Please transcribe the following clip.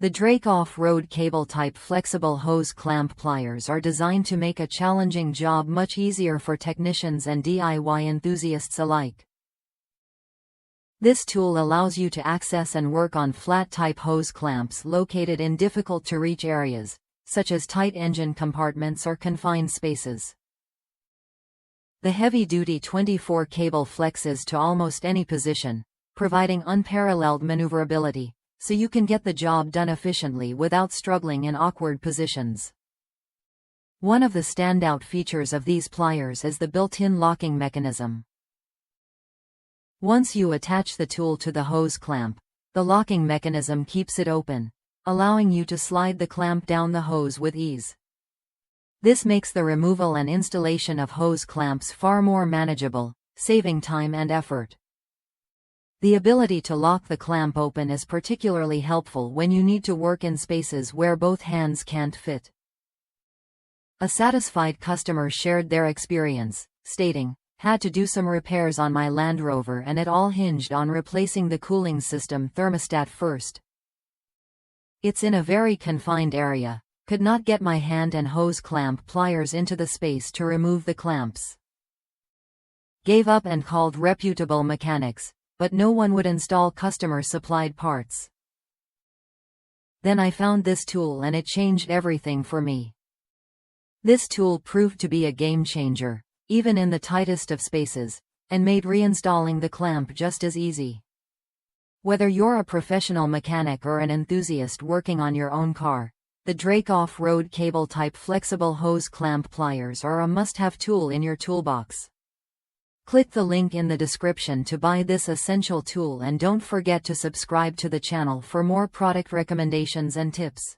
The Drake off-road cable-type flexible hose clamp pliers are designed to make a challenging job much easier for technicians and DIY enthusiasts alike. This tool allows you to access and work on flat-type hose clamps located in difficult-to-reach areas, such as tight engine compartments or confined spaces. The heavy-duty 24 cable flexes to almost any position, providing unparalleled maneuverability, so you can get the job done efficiently without struggling in awkward positions. One of the standout features of these pliers is the built-in locking mechanism. Once you attach the tool to the hose clamp, the locking mechanism keeps it open, allowing you to slide the clamp down the hose with ease. This makes the removal and installation of hose clamps far more manageable, saving time and effort. The ability to lock the clamp open is particularly helpful when you need to work in spaces where both hands can't fit. A satisfied customer shared their experience, stating, "Had to do some repairs on my Land Rover and it all hinged on replacing the cooling system thermostat first. It's in a very confined area, could not get my hand and hose clamp pliers into the space to remove the clamps. Gave up and called reputable mechanics, but no one would install customer-supplied parts. Then I found this tool and it changed everything for me." This tool proved to be a game-changer, even in the tightest of spaces, and made reinstalling the clamp just as easy. Whether you're a professional mechanic or an enthusiast working on your own car, the Drake off-road cable-type flexible hose clamp pliers are a must-have tool in your toolbox. Click the link in the description to buy this essential tool and don't forget to subscribe to the channel for more product recommendations and tips.